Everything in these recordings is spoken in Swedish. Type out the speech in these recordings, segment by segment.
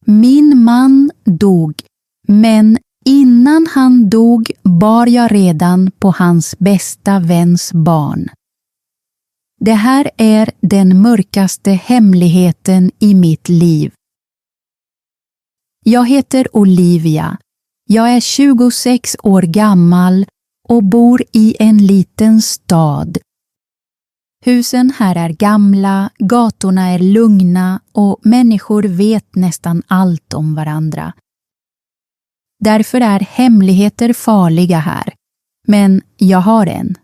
Min man dog, men innan han dog bar jag redan på hans bästa väns barn. Det här är den mörkaste hemligheten i mitt liv. Jag heter Olivia. Jag är 26 år gammal och bor i en liten stad. Husen här är gamla, gatorna är lugna och människor vet nästan allt om varandra. Därför är hemligheter farliga här. Men jag har en.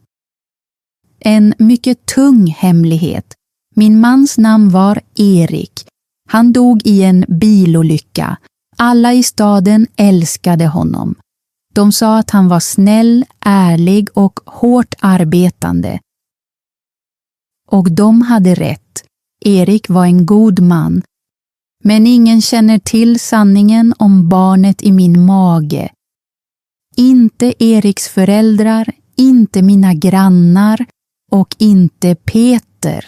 En mycket tung hemlighet. Min mans namn var Erik. Han dog i en bilolycka. Alla i staden älskade honom. De sa att han var snäll, ärlig och hårt arbetande. Och de hade rätt. Erik var en god man. Men ingen känner till sanningen om barnet i min mage. Inte Eriks föräldrar, inte mina grannar och inte Peter.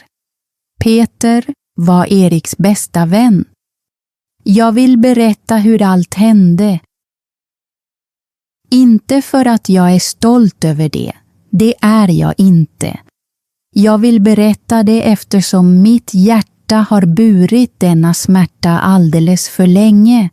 Peter var Eriks bästa vän. Jag vill berätta hur allt hände. Inte för att jag är stolt över det. Det är jag inte. Jag vill berätta det eftersom mitt hjärta har burit denna smärta alldeles för länge.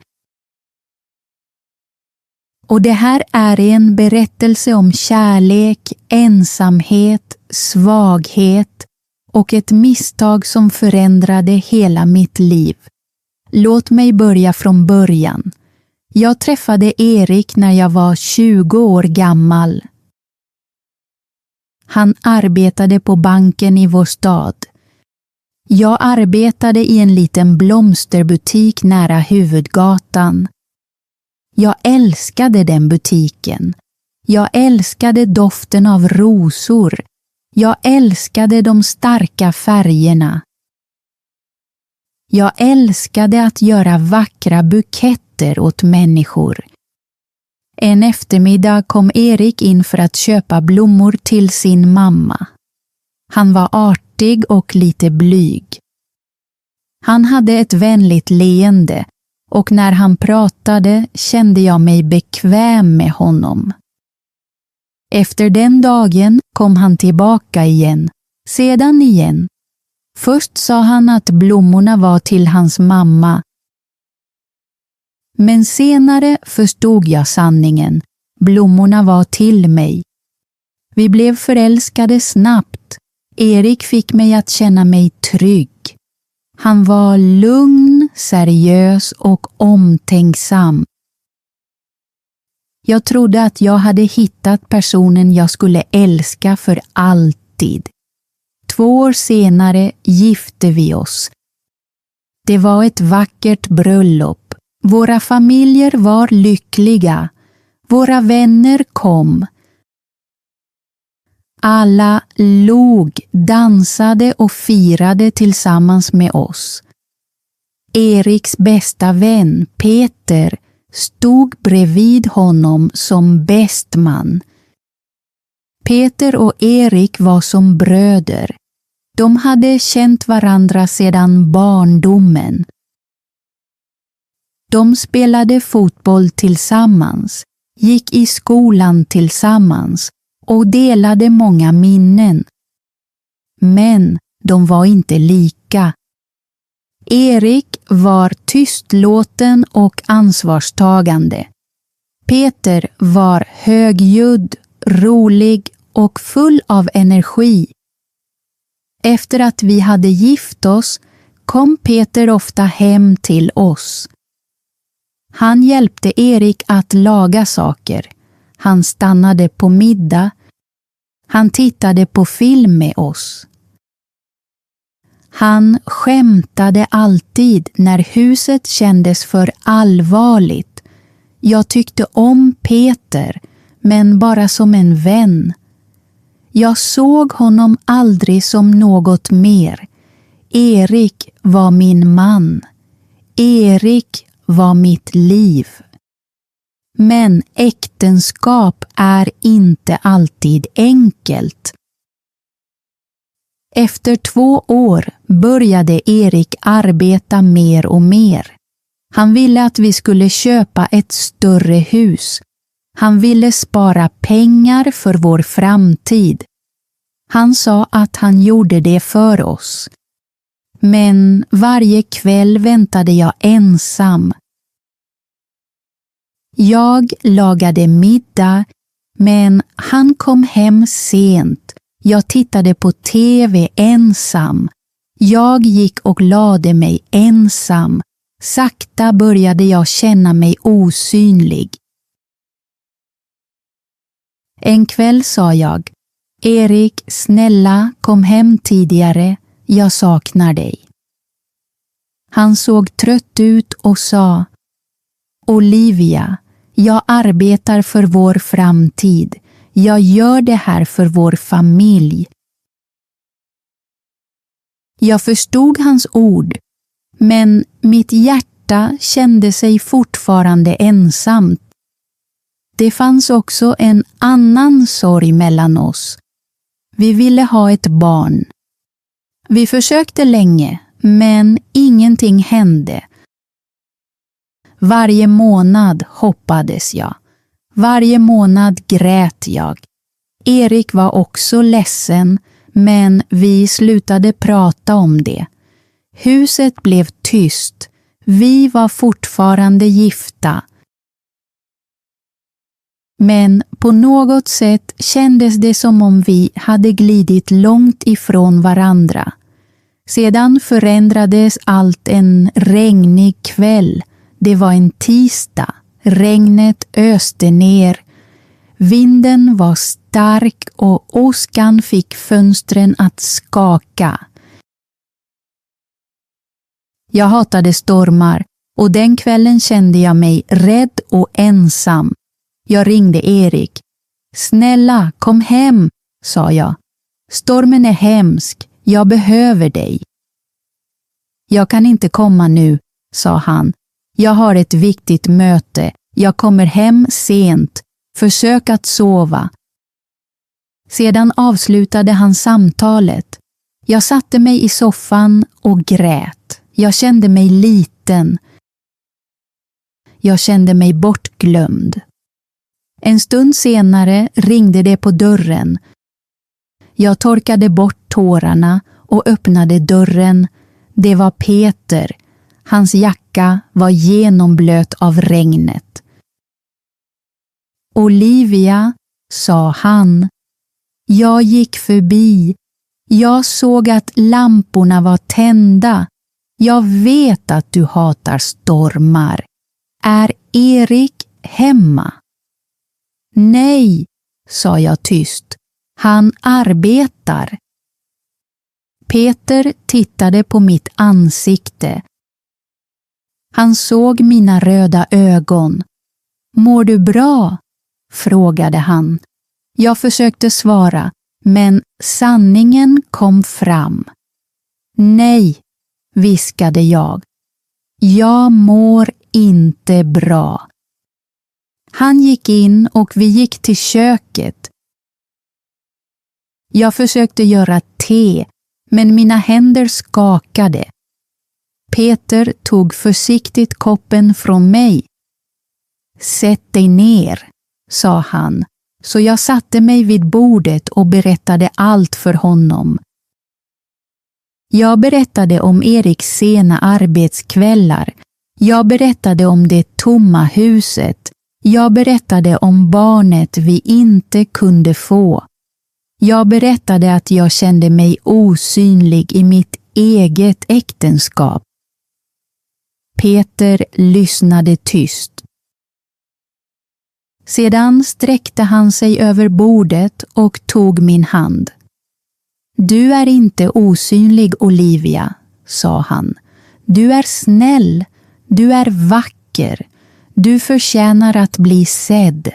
Och det här är en berättelse om kärlek, ensamhet, svaghet och ett misstag som förändrade hela mitt liv. Låt mig börja från början. Jag träffade Erik när jag var 20 år gammal. Han arbetade på banken i vår stad. Jag arbetade i en liten blomsterbutik nära huvudgatan. Jag älskade den butiken. Jag älskade doften av rosor. Jag älskade de starka färgerna. Jag älskade att göra vackra buketter åt människor. En eftermiddag kom Erik in för att köpa blommor till sin mamma. Han var artig och lite blyg. Han hade ett vänligt leende och när han pratade kände jag mig bekväm med honom. Efter den dagen kom han tillbaka igen, sedan igen. Först sa han att blommorna var till hans mamma. Men senare förstod jag sanningen. Blommorna var till mig. Vi blev förälskade snabbt. Erik fick mig att känna mig trygg. Han var lugn, seriös och omtänksam. Jag trodde att jag hade hittat personen jag skulle älska för alltid. 2 år senare gifte vi oss. Det var ett vackert bröllop. Våra familjer var lyckliga. Våra vänner kom. Alla log, dansade och firade tillsammans med oss. Eriks bästa vän, Peter, stod bredvid honom som bästman. Peter och Erik var som bröder. De hade känt varandra sedan barndomen. De spelade fotboll tillsammans, gick i skolan tillsammans och delade många minnen. Men de var inte lika. Erik var tystlåten och ansvarstagande. Peter var högljudd, rolig och full av energi. Efter att vi hade gift oss kom Peter ofta hem till oss. Han hjälpte Erik att laga saker. Han stannade på middag. Han tittade på film med oss. Han skämtade alltid när huset kändes för allvarligt. Jag tyckte om Peter, men bara som en vän. Jag såg honom aldrig som något mer. Erik var min man. Erik var mitt liv. Men äktenskap är inte alltid enkelt. Efter 2 år började Erik arbeta mer och mer. Han ville att vi skulle köpa ett större hus. Han ville spara pengar för vår framtid. Han sa att han gjorde det för oss. Men varje kväll väntade jag ensam. Jag lagade middag, men han kom hem sent. Jag tittade på TV ensam. Jag gick och lade mig ensam. Sakta började jag känna mig osynlig. En kväll sa jag: Erik, snälla, kom hem tidigare. Jag saknar dig. Han såg trött ut och sa: Olivia, jag arbetar för vår framtid. Jag gör det här för vår familj. Jag förstod hans ord, men mitt hjärta kände sig fortfarande ensamt. Det fanns också en annan sorg mellan oss. Vi ville ha ett barn. Vi försökte länge, men ingenting hände. Varje månad hoppades jag. Varje månad grät jag. Erik var också ledsen, men vi slutade prata om det. Huset blev tyst. Vi var fortfarande gifta. Men på något sätt kändes det som om vi hade glidit långt ifrån varandra. Sedan förändrades allt en regnig kväll. Det var en tisdag. Regnet öste ner. Vinden var stark och åskan fick fönstren att skaka. Jag hatade stormar och den kvällen kände jag mig rädd och ensam. Jag ringde Erik. Snälla, kom hem, sa jag. Stormen är hemsk. Jag behöver dig. Jag kan inte komma nu, sa han. Jag har ett viktigt möte. Jag kommer hem sent. Försök att sova. Sedan avslutade han samtalet. Jag satte mig i soffan och grät. Jag kände mig liten. Jag kände mig bortglömd. En stund senare ringde det på dörren. Jag torkade bort tårarna och öppnade dörren. Det var Peter. Hans jacka var genomblöt av regnet. Olivia, sa han. Jag gick förbi. Jag såg att lamporna var tända. Jag vet att du hatar stormar. Är Erik hemma? Nej, sa jag tyst. Han arbetar. Peter tittade på mitt ansikte. Han såg mina röda ögon. Mår du bra? Frågade han. Jag försökte svara, men sanningen kom fram. Nej, viskade jag. Jag mår inte bra. Han gick in och vi gick till köket. Jag försökte göra te, men mina händer skakade. Peter tog försiktigt koppen från mig. Sätt dig ner, sa han, så jag satte mig vid bordet och berättade allt för honom. Jag berättade om Eriks sena arbetskvällar. Jag berättade om det tomma huset. Jag berättade om barnet vi inte kunde få. Jag berättade att jag kände mig osynlig i mitt eget äktenskap. Peter lyssnade tyst. Sedan sträckte han sig över bordet och tog min hand. Du är inte osynlig, Olivia, sa han. Du är snäll. Du är vacker. Du förtjänar att bli sedd.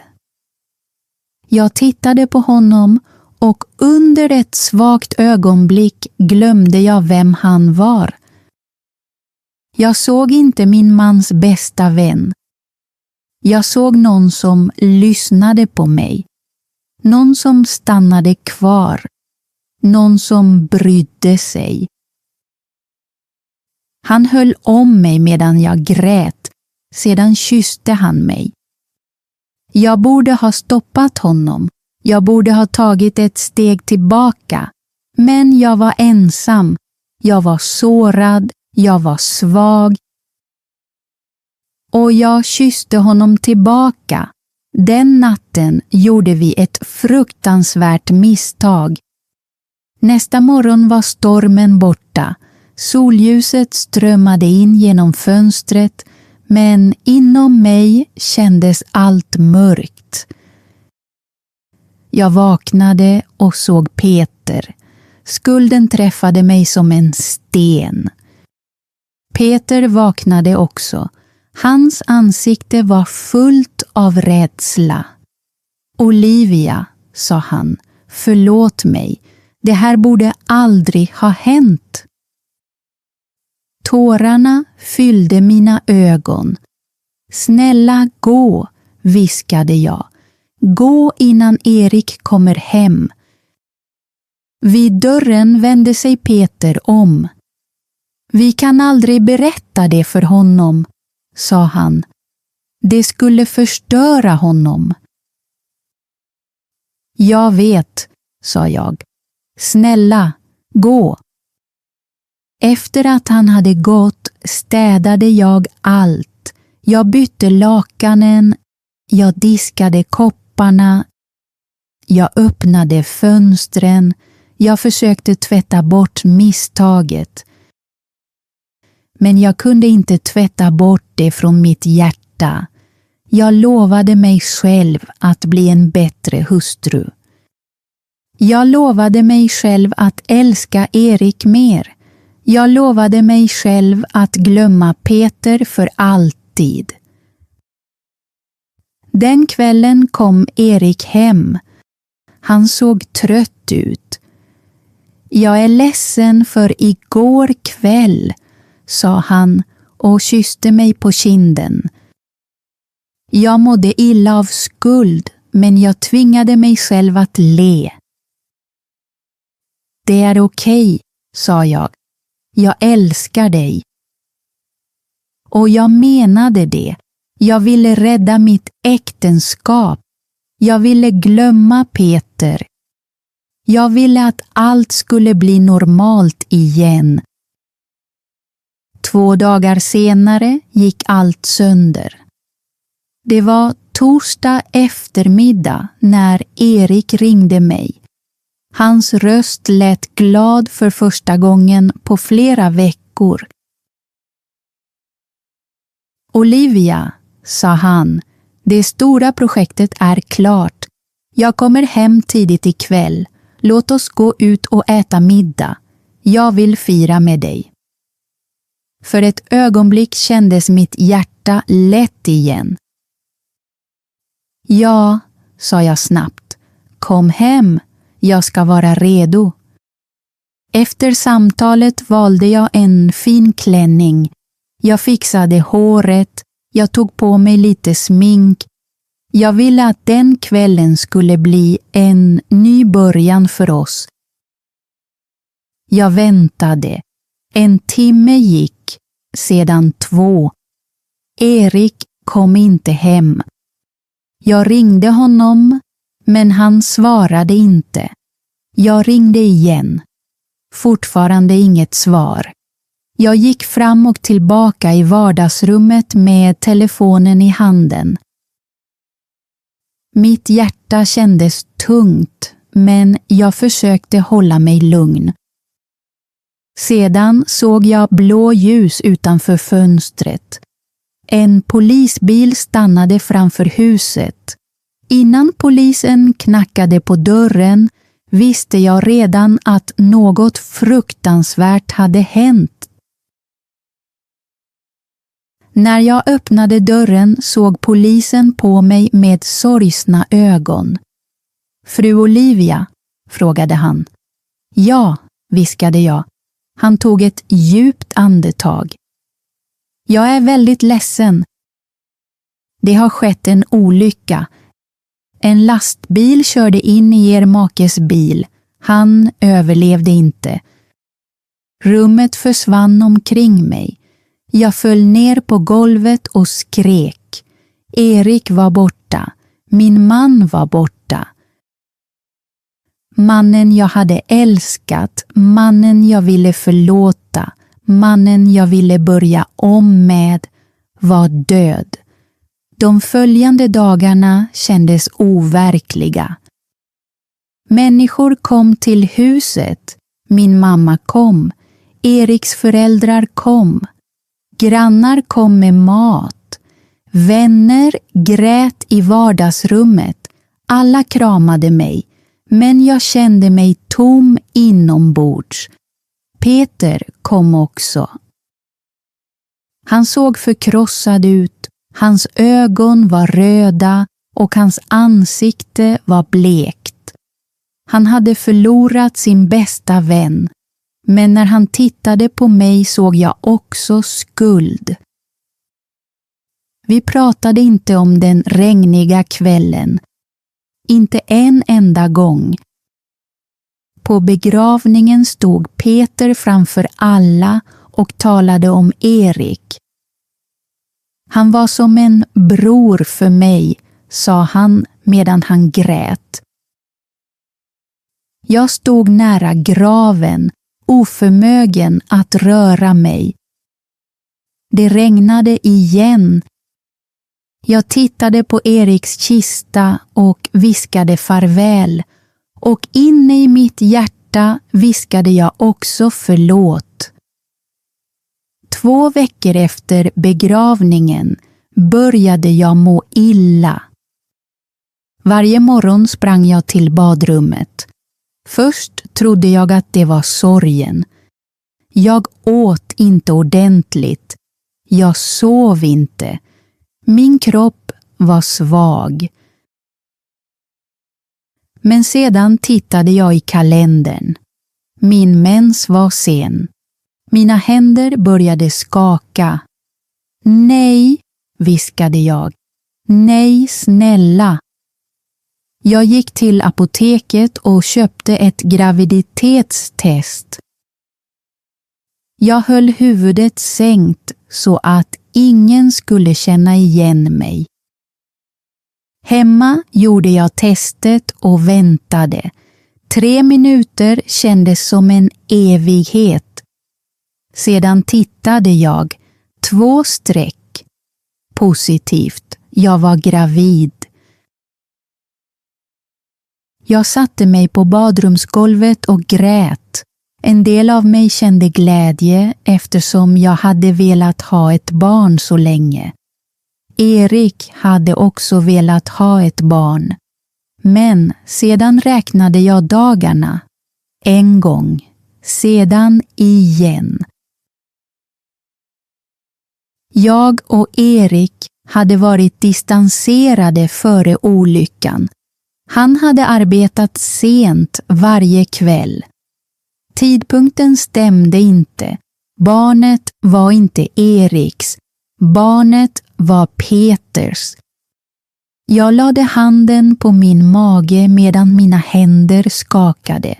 Jag tittade på honom och under ett svagt ögonblick glömde jag vem han var. Jag såg inte min mans bästa vän. Jag såg någon som lyssnade på mig. Någon som stannade kvar. Någon som brydde sig. Han höll om mig medan jag grät. Sedan kysste han mig. Jag borde ha stoppat honom. Jag borde ha tagit ett steg tillbaka. Men jag var ensam. Jag var sårad. Jag var svag. Och jag kysste honom tillbaka. Den natten gjorde vi ett fruktansvärt misstag. Nästa morgon var stormen borta. Solljuset strömmade in genom fönstret, men inom mig kändes allt mörkt. Jag vaknade och såg Peter. Skulden träffade mig som en sten. Peter vaknade också. Hans ansikte var fullt av rädsla. Olivia, sa han, förlåt mig. Det här borde aldrig ha hänt. Tårarna fyllde mina ögon. Snälla gå, viskade jag. Gå innan Erik kommer hem. Vid dörren vände sig Peter om. Vi kan aldrig berätta det för honom, sa han. Det skulle förstöra honom. Jag vet, sa jag. Snälla, gå. Efter att han hade gått städade jag allt. Jag bytte lakanen, jag diskade kopparna, jag öppnade fönstren, jag försökte tvätta bort misstaget. Men jag kunde inte tvätta bort det från mitt hjärta. Jag lovade mig själv att bli en bättre hustru. Jag lovade mig själv att älska Erik mer. Jag lovade mig själv att glömma Peter för alltid. Den kvällen kom Erik hem. Han såg trött ut. Jag är ledsen för igår kväll, sa han och kysste mig på kinden. Jag mådde illa av skuld, men jag tvingade mig själv att le. Det är okej, sa jag. Jag älskar dig. Och jag menade det. Jag ville rädda mitt äktenskap. Jag ville glömma Peter. Jag ville att allt skulle bli normalt igen. 2 dagar senare gick allt sönder. Det var torsdag eftermiddag när Erik ringde mig. Hans röst lät glad för första gången på flera veckor. Olivia, sa han, det stora projektet är klart. Jag kommer hem tidigt ikväll. Låt oss gå ut och äta middag. Jag vill fira med dig. För ett ögonblick kändes mitt hjärta lätt igen. Ja, sa jag snabbt. Kom hem. Jag ska vara redo. Efter samtalet valde jag en fin klänning. Jag fixade håret. Jag tog på mig lite smink. Jag ville att den kvällen skulle bli en ny början för oss. Jag väntade. 1 timme gick, sedan 2. Erik kom inte hem. Jag ringde honom, men han svarade inte. Jag ringde igen. Fortfarande inget svar. Jag gick fram och tillbaka i vardagsrummet med telefonen i handen. Mitt hjärta kändes tungt, men jag försökte hålla mig lugn. Sedan såg jag blå ljus utanför fönstret. En polisbil stannade framför huset. Innan polisen knackade på dörren visste jag redan att något fruktansvärt hade hänt. När jag öppnade dörren såg polisen på mig med sorgsna ögon. Fru Olivia, frågade han. Ja, viskade jag. Han tog ett djupt andetag. Jag är väldigt ledsen. Det har skett en olycka. En lastbil körde in i er makes bil. Han överlevde inte. Rummet försvann omkring mig. Jag föll ner på golvet och skrek. Erik var borta. Min man var borta. Mannen jag hade älskat, mannen jag ville förlåta, mannen jag ville börja om med, var död. De följande dagarna kändes overkliga. Människor kom till huset. Min mamma kom. Eriks föräldrar kom. Grannar kom med mat. Vänner grät i vardagsrummet. Alla kramade mig. Men jag kände mig tom inombords. Peter kom också. Han såg förkrossad ut. Hans ögon var röda och hans ansikte var blekt. Han hade förlorat sin bästa vän, men när han tittade på mig såg jag också skuld. Vi pratade inte om den regniga kvällen, inte en enda gång. På begravningen stod Peter framför alla och talade om Erik. Han var som en bror för mig, sa han medan han grät. Jag stod nära graven, oförmögen att röra mig. Det regnade igen. Jag tittade på Eriks kista och viskade farväl, och inne i mitt hjärta viskade jag också förlåt. 2 veckor efter begravningen började jag må illa. Varje morgon sprang jag till badrummet. Först trodde jag att det var sorgen. Jag åt inte ordentligt. Jag sov inte. Min kropp var svag. Men sedan tittade jag i kalendern. Min mens var sen. Mina händer började skaka. Nej, viskade jag. Nej, snälla. Jag gick till apoteket och köpte ett graviditetstest. Jag höll huvudet sänkt så att ingen skulle känna igen mig. Hemma gjorde jag testet och väntade. 3 minuter kändes som en evighet. Sedan tittade jag. 2 streck. Positivt. Jag var gravid. Jag satte mig på badrumsgolvet och grät. En del av mig kände glädje eftersom jag hade velat ha ett barn så länge. Erik hade också velat ha ett barn. Men sedan räknade jag dagarna. 1 gång. Sedan igen. Jag och Erik hade varit distanserade före olyckan. Han hade arbetat sent varje kväll. Tidpunkten stämde inte. Barnet var inte Eriks. Barnet var Peters. Jag lade handen på min mage medan mina händer skakade.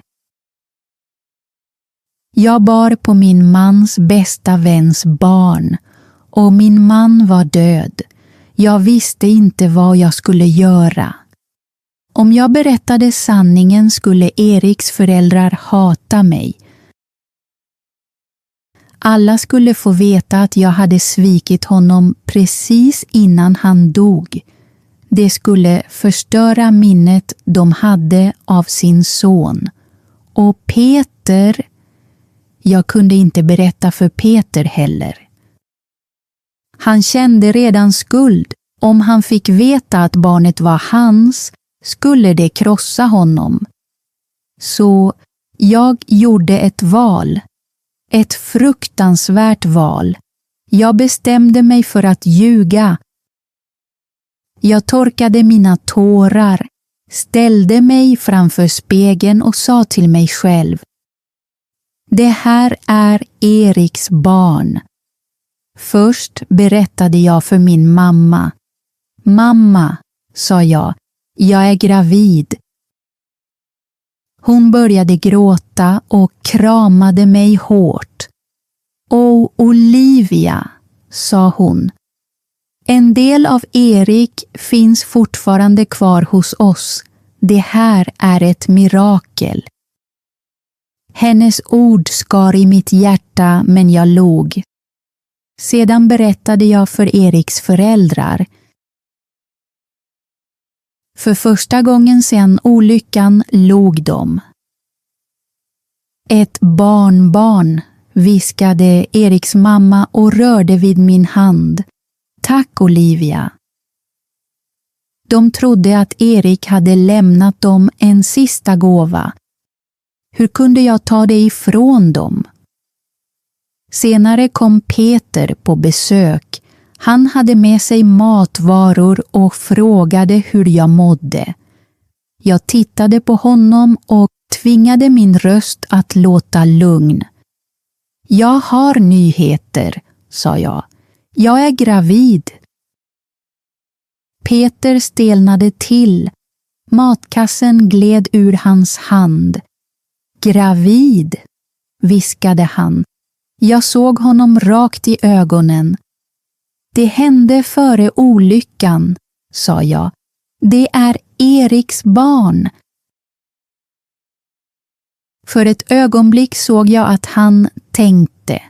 Jag bar på min mans bästa väns barn och min man var död. Jag visste inte vad jag skulle göra. Om jag berättade sanningen skulle Eriks föräldrar hata mig. Alla skulle få veta att jag hade svikit honom precis innan han dog. Det skulle förstöra minnet de hade av sin son. Och Peter... Jag kunde inte berätta för Peter heller. Han kände redan skuld. Om han fick veta att barnet var hans skulle det krossa honom. Så jag gjorde ett val. Ett fruktansvärt val. Jag bestämde mig för att ljuga. Jag torkade mina tårar, ställde mig framför spegeln och sa till mig själv: det här är Eriks barn. Först berättade jag för min mamma. Mamma, sa jag är gravid. Hon började gråta och kramade mig hårt. Åh, Olivia, sa hon. En del av Erik finns fortfarande kvar hos oss. Det här är ett mirakel. Hennes ord skar i mitt hjärta, men jag log. Sedan berättade jag för Eriks föräldrar. För första gången sedan olyckan log de. Ett barnbarn, viskade Eriks mamma och rörde vid min hand. Tack, Olivia. De trodde att Erik hade lämnat dem en sista gåva. Hur kunde jag ta det ifrån dem? Senare kom Peter på besök. Han hade med sig matvaror och frågade hur jag mådde. Jag tittade på honom och tvingade min röst att låta lugn. Jag har nyheter, sa jag. Jag är gravid. Peter stelnade till. Matkassen gled ur hans hand. Gravid, viskade han. Jag såg honom rakt i ögonen. Det hände före olyckan, sa jag. Det är Eriks barn. För ett ögonblick såg jag att han tänkte,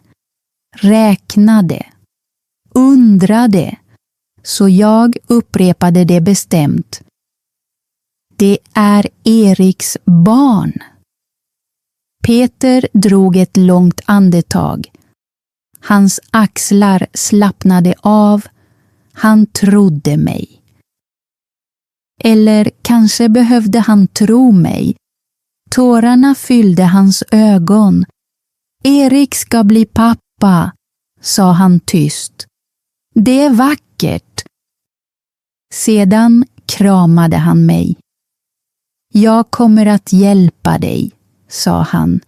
räknade, undrade, så jag upprepade det bestämt. Det är Eriks barn. Peter drog ett långt andetag. Hans axlar slappnade av. Han trodde mig. Eller kanske behövde han tro mig. Tårarna fyllde hans ögon. Erik ska bli pappa, sa han tyst. Det är vackert. Sedan kramade han mig. Jag kommer att hjälpa dig, sa han.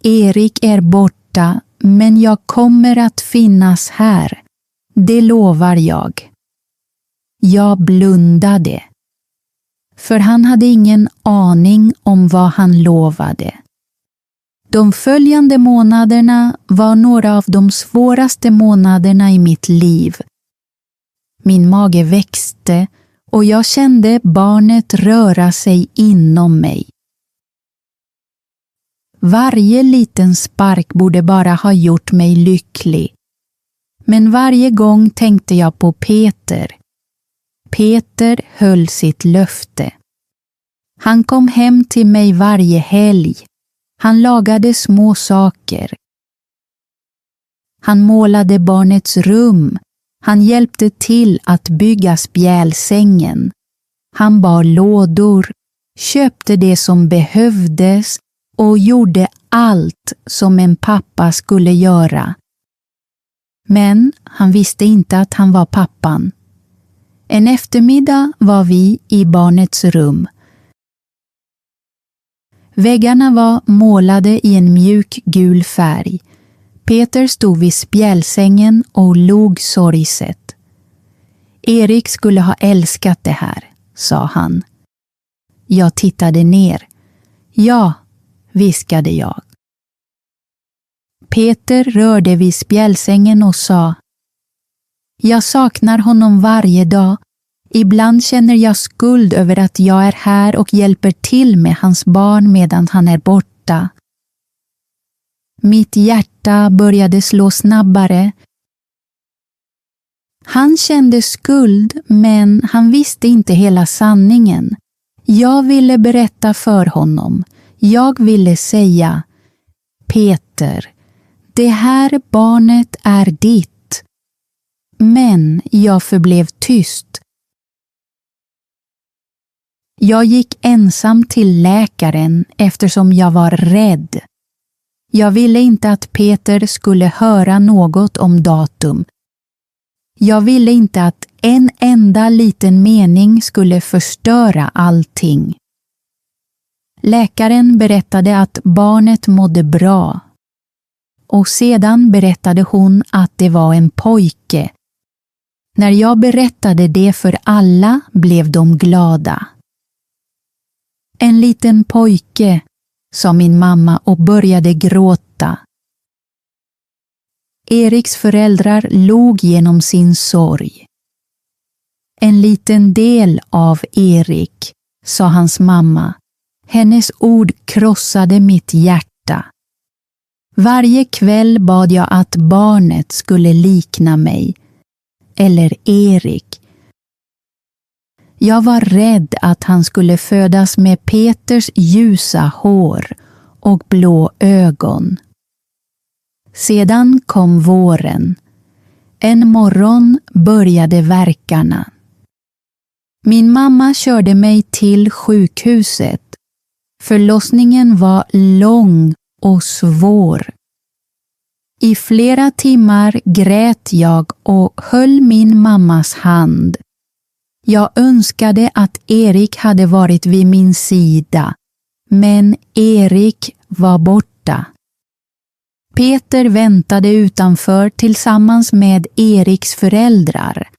Erik är borta, men jag kommer att finnas här. Det lovar jag. Jag blundade. För han hade ingen aning om vad han lovade. De följande månaderna var några av de svåraste månaderna i mitt liv. Min mage växte och jag kände barnet röra sig inom mig. Varje liten spark borde bara ha gjort mig lycklig. Men varje gång tänkte jag på Peter. Peter höll sitt löfte. Han kom hem till mig varje helg. Han lagade små saker. Han målade barnets rum. Han hjälpte till att bygga spjälsängen. Han bar lådor, köpte det som behövdes och gjorde allt som en pappa skulle göra. Men han visste inte att han var pappan. En eftermiddag var vi i barnets rum. Väggarna var målade i en mjuk gul färg. Peter stod vid spjälsängen och log sorgset. Erik skulle ha älskat det här, sa han. Jag tittade ner. Ja, viskade jag. Peter rörde vid spjälsängen och sa: Jag saknar honom varje dag. Ibland känner jag skuld över att jag är här och hjälper till med hans barn medan han är borta. Mitt hjärta började slå snabbare. Han kände skuld, men han visste inte hela sanningen. Jag ville berätta för honom. Jag ville säga: Peter, det här barnet är ditt. Men jag förblev tyst. Jag gick ensam till läkaren eftersom jag var rädd. Jag ville inte att Peter skulle höra något om datum. Jag ville inte att en enda liten mening skulle förstöra allting. Läkaren berättade att barnet mådde bra. Och sedan berättade hon att det var en pojke. När jag berättade det för alla blev de glada. En liten pojke, sa min mamma och började gråta. Eriks föräldrar log genom sin sorg. En liten del av Erik, sa hans mamma. Hennes ord krossade mitt hjärta. Varje kväll bad jag att barnet skulle likna mig, eller Erik. Jag var rädd att han skulle födas med Peters ljusa hår och blå ögon. Sedan kom våren. En morgon började värkarna. Min mamma körde mig till sjukhuset. Förlossningen var lång och svår. I flera timmar grät jag och höll min mammas hand. Jag önskade att Erik hade varit vid min sida, men Erik var borta. Peter väntade utanför tillsammans med Eriks föräldrar.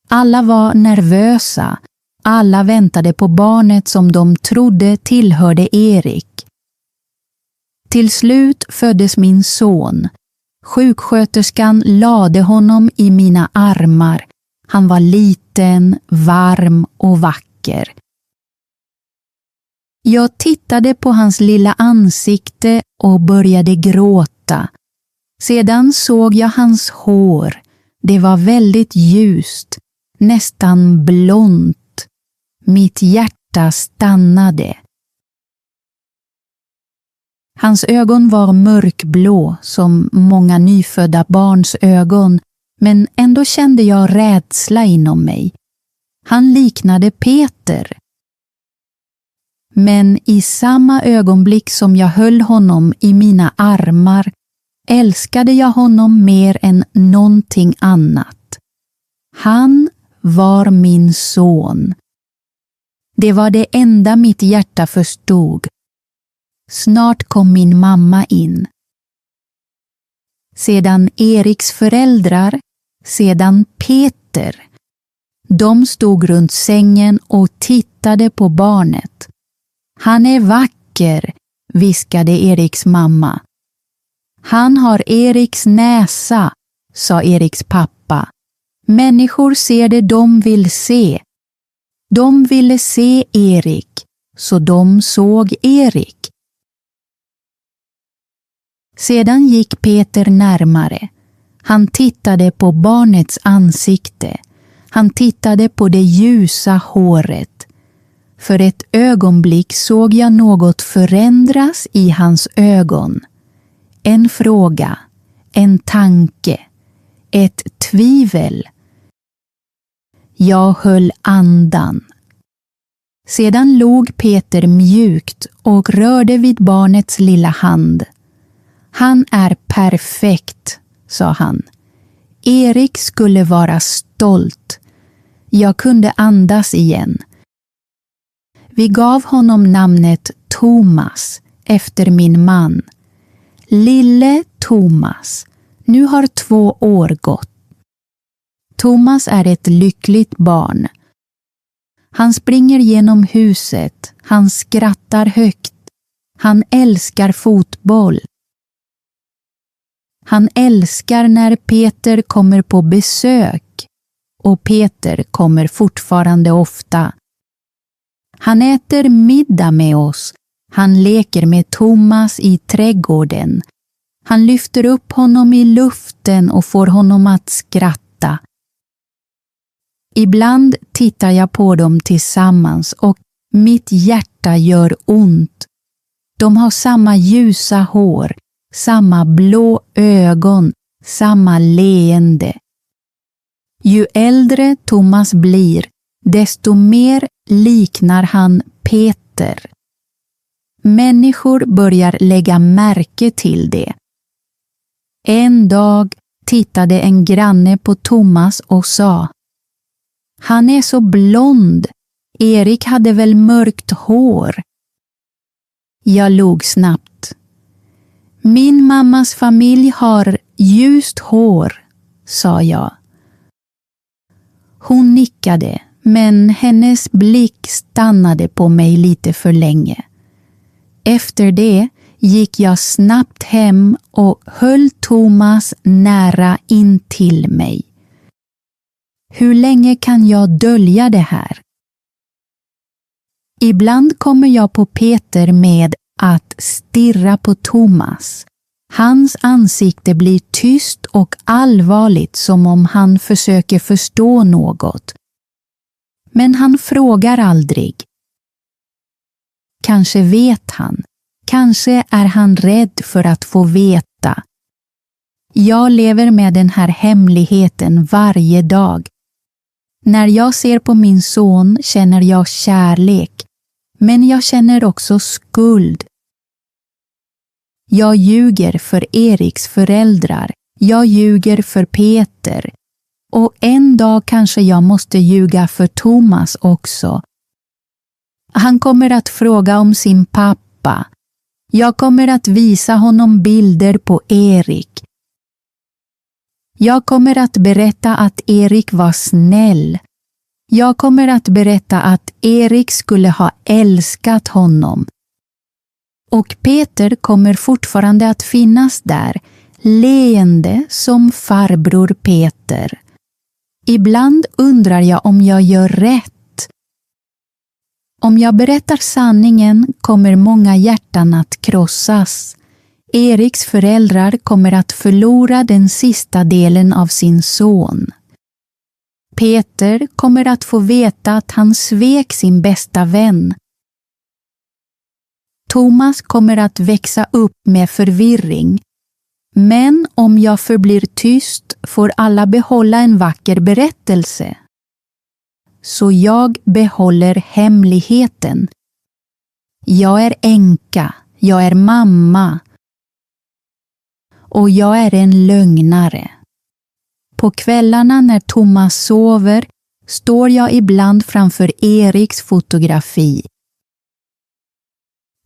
Alla var nervösa. Alla väntade på barnet som de trodde tillhörde Erik. Till slut föddes min son. Sjuksköterskan lade honom i mina armar. Han var liten, varm och vacker. Jag tittade på hans lilla ansikte och började gråta. Sedan såg jag hans hår. Det var väldigt ljust, nästan blont. Mitt hjärta stannade. Hans ögon var mörkblå som många nyfödda barns ögon, men ändå kände jag rädsla inom mig. Han liknade Peter. Men i samma ögonblick som jag höll honom i mina armar älskade jag honom mer än någonting annat. Han var min son. Det var det enda mitt hjärta förstod. Snart kom min mamma in. Sedan Eriks föräldrar, sedan Peter. De stod runt sängen och tittade på barnet. Han är vacker, viskade Eriks mamma. Han har Eriks näsa, sa Eriks pappa. Människor ser det de vill se. De ville se Erik, så de såg Erik. Sedan gick Peter närmare. Han tittade på barnets ansikte. Han tittade på det ljusa håret. För ett ögonblick såg jag något förändras i hans ögon. En fråga, en tanke, ett tvivel. Jag höll andan. Sedan log Peter mjukt och rörde vid barnets lilla hand. Han är perfekt, sa han. Erik skulle vara stolt. Jag kunde andas igen. Vi gav honom namnet Thomas efter min man. Lille Thomas. Nu har 2 år gått. Thomas är ett lyckligt barn. Han springer genom huset. Han skrattar högt. Han älskar fotboll. Han älskar när Peter kommer på besök. Och Peter kommer fortfarande ofta. Han äter middag med oss. Han leker med Thomas i trädgården. Han lyfter upp honom i luften och får honom att skratta. Ibland tittar jag på dem tillsammans och mitt hjärta gör ont. De har samma ljusa hår, samma blå ögon, samma leende. Ju äldre Thomas blir, desto mer liknar han Peter. Människor börjar lägga märke till det. En dag tittade en granne på Thomas och sa: Han är så blond. Erik hade väl mörkt hår. Jag log snabbt. Min mammas familj har ljust hår, sa jag. Hon nickade, men hennes blick stannade på mig lite för länge. Efter det gick jag snabbt hem och höll Thomas nära intill mig. Hur länge kan jag dölja det här? Ibland kommer jag på Peter med att stirra på Thomas. Hans ansikte blir tyst och allvarligt som om han försöker förstå något. Men han frågar aldrig. Kanske vet han. Kanske är han rädd för att få veta. Jag lever med den här hemligheten varje dag. När jag ser på min son känner jag kärlek, men jag känner också skuld. Jag ljuger för Eriks föräldrar. Jag ljuger för Peter. Och en dag kanske jag måste ljuga för Thomas också. Han kommer att fråga om sin pappa. Jag kommer att visa honom bilder på Erik. Jag kommer att berätta att Erik var snäll. Jag kommer att berätta att Erik skulle ha älskat honom. Och Peter kommer fortfarande att finnas där, leende som farbror Peter. Ibland undrar jag om jag gör rätt. Om jag berättar sanningen kommer många hjärtan att krossas. Eriks föräldrar kommer att förlora den sista delen av sin son. Peter kommer att få veta att han svek sin bästa vän. Thomas kommer att växa upp med förvirring. Men om jag förblir tyst får alla behålla en vacker berättelse. Så jag behåller hemligheten. Jag är änka, jag är mamma. Och jag är en lögnare. På kvällarna när Thomas sover står jag ibland framför Eriks fotografi.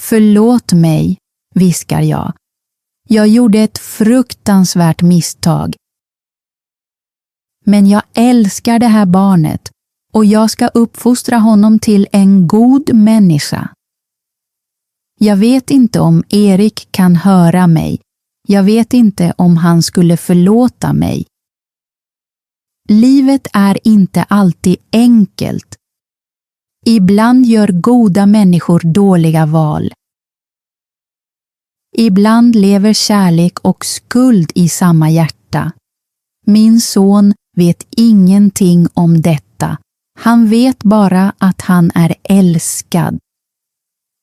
Förlåt mig, viskar jag. Jag gjorde ett fruktansvärt misstag. Men jag älskar det här barnet och jag ska uppfostra honom till en god människa. Jag vet inte om Erik kan höra mig. Jag vet inte om han skulle förlåta mig. Livet är inte alltid enkelt. Ibland gör goda människor dåliga val. Ibland lever kärlek och skuld i samma hjärta. Min son vet ingenting om detta. Han vet bara att han är älskad.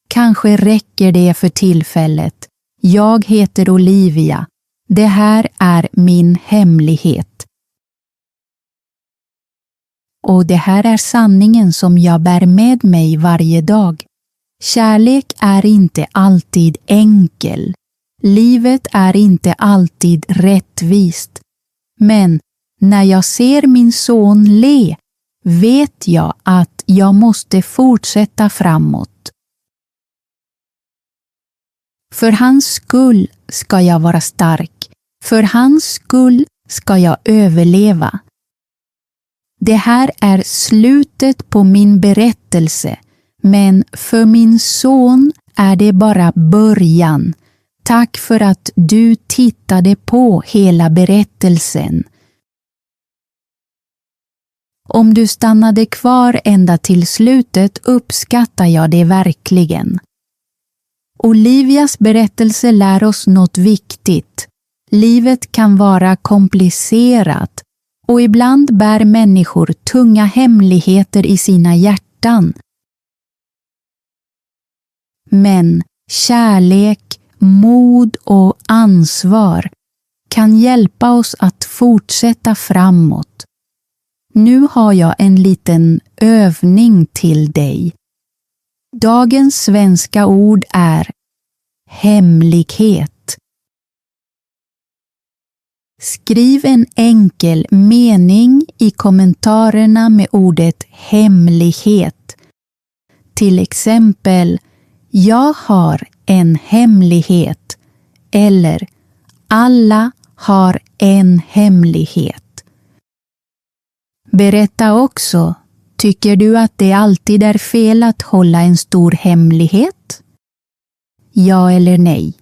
Kanske räcker det för tillfället. Jag heter Olivia. Det här är min hemlighet. Och det här är sanningen som jag bär med mig varje dag. Kärlek är inte alltid enkel. Livet är inte alltid rättvist. Men när jag ser min son le, vet jag att jag måste fortsätta framåt. För hans skull ska jag vara stark. För hans skull ska jag överleva. Det här är slutet på min berättelse, men för min son är det bara början. Tack för att du tittade på hela berättelsen. Om du stannade kvar ända till slutet uppskattar jag det verkligen. Olivias berättelse lär oss något viktigt. Livet kan vara komplicerat och ibland bär människor tunga hemligheter i sina hjärtan. Men kärlek, mod och ansvar kan hjälpa oss att fortsätta framåt. Nu har jag en liten övning till dig. Dagens svenska ord är hemlighet. Skriv en enkel mening i kommentarerna med ordet hemlighet. Till exempel, jag har en hemlighet. Eller, alla har en hemlighet. Berätta också, tycker du att det alltid är fel att hålla en stor hemlighet? Ja eller nej?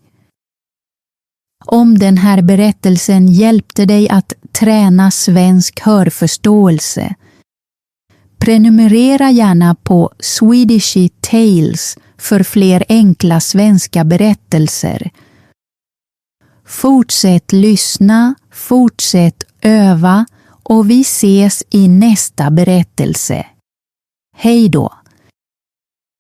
Om den här berättelsen hjälpte dig att träna svensk hörförståelse. Prenumerera gärna på Swedishy Tales för fler enkla svenska berättelser. Fortsätt lyssna, fortsätt öva och vi ses i nästa berättelse. Hej då!